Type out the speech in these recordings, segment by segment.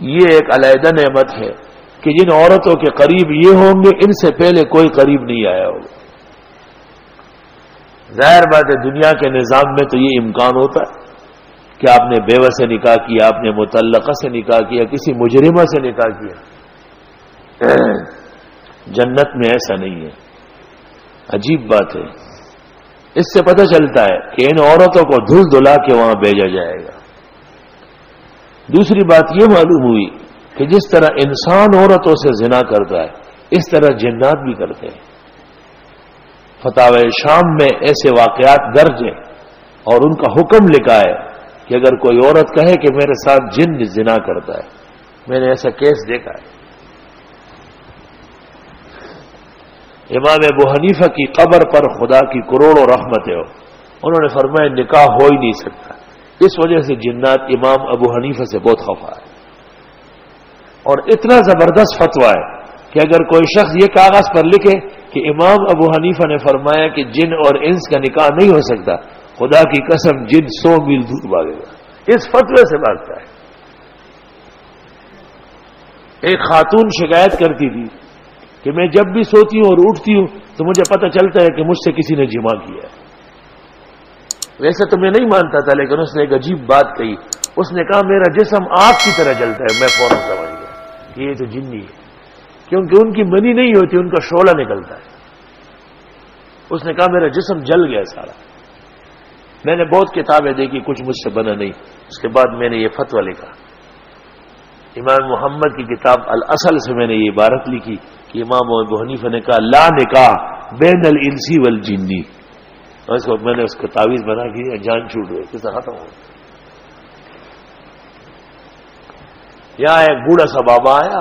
یہ ایک علیحدہ نعمت ہے کہ جن عورتوں کے قریب یہ ہوں گے ان سے پہلے کوئی قریب نہیں آیا ہوگا. ظاہر بات ہے دنیا کے نظام میں تو یہ امکان ہوتا ہے کہ آپ نے بیوہ سے نکاح کیا، آپ نے مطلقہ سے نکاح کیا، کسی مجرمہ سے نکاح کیا. جنت میں ایسا نہیں ہے. عجیب بات ہے. اس سے پتہ چلتا ہے کہ ان عورتوں کو دھل دھلا کے وہاں بھیجا جائے گا. دوسری بات یہ معلوم ہوئی کہ جس طرح انسان عورتوں سے زنا کرتا ہے اس طرح جنات بھی کرتے ہیں. فتاوی شام میں ایسے واقعات درج ہیں اور ان کا حکم لکھا ہے کہ اگر کوئی عورت کہے کہ میرے ساتھ جن زنا کرتا ہے، میں نے ایسا کیس دیکھا ہے. امام ابو حنیفہ کی قبر پر خدا کی کروڑوں رحمتیں ہو، انہوں نے فرمایا نکاح ہو ہی نہیں سکتا. اس وجہ سے جنات امام ابو حنیفہ سے بہت خفا ہے. اور اتنا زبردست فتویٰ ہے کہ اگر کوئی شخص یہ کاغذ پر لکھے کہ امام ابو حنیفہ نے فرمایا کہ جن اور انس کا نکاح نہیں ہو سکتا، خدا کی قسم جن 100 میل دور بھاگے گا. اس فتوے سے بھاگتا ہے. ایک خاتون شکایت کرتی تھی کہ میں جب بھی سوتی ہوں اور اٹھتی ہوں تو مجھے پتہ چلتا ہے کہ مجھ سے کسی نے جمع کیا ہے. ویسے تو میں نہیں مانتا تھا، لیکن اس نے ایک عجیب بات کہی. اس نے کہا میرا جسم آگ کی طرح جلتا ہے. میں فوراً سمجھ گیا کہ یہ تو جنی ہے، کیونکہ ان کی منی نہیں ہوتی، ان کا شعلہ نکلتا ہے. اس نے کہا میرا جسم جل گیا سارا. میں نے بہت کتابیں دیکھی، کچھ مجھ سے بنا نہیں. اس کے بعد میں نے یہ فتویٰ لکھا. امام محمد کی کتاب الاصل سے میں نے یہ عبارت لکھی کہ امام ابو حنیفہ نے کہا لا نکاح بین الانسی والجنی. میں نے اس کو تعویذ بنا کے جان چھوٹ گئی، کیسا ختم ہو. یہاں ایک بوڑھا سا بابا آیا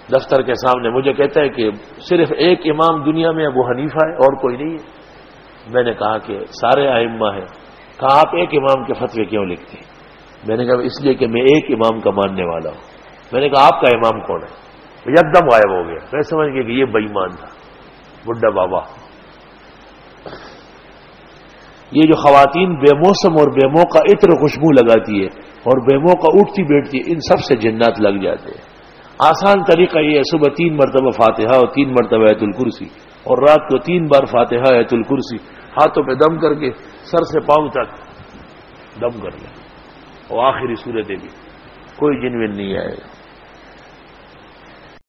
دفتر کے سامنے، مجھے کہتا ہے کہ صرف ایک امام دنیا میں ابو حنیفہ ہے اور کوئی نہیں ہے. میں نے کہا کہ سارے ائمہ ہیں. کہا آپ ایک امام کے فتوے کیوں لکھتے ہیں؟ میں نے کہا اس لیے کہ میں ایک امام کا ماننے والا ہوں. میں نے کہا آپ کا امام کون ہے؟ یک دم غائب ہو گیا. میں سمجھ گیا کہ یہ بے ایمان تھا بڈھا بابا. یہ جو خواتین بے موسم اور بے موقع عطر خوشبو لگاتی ہے اور بے موقع اٹھتی بیٹھتی ہے، ان سب سے جنات لگ جاتے ہیں. آسان طریقہ یہ ہے صبح 3 مرتبہ فاتحہ اور 3 مرتبہ آیت الکرسی، اور رات کو 3 بار فاتحہ آیت الکرسی، ہاتھوں پہ دم کر کے سر سے پاؤں تک دم کر لیں، اور آخری صورتیں بھی کوئی جن ون نہیں آئے گا.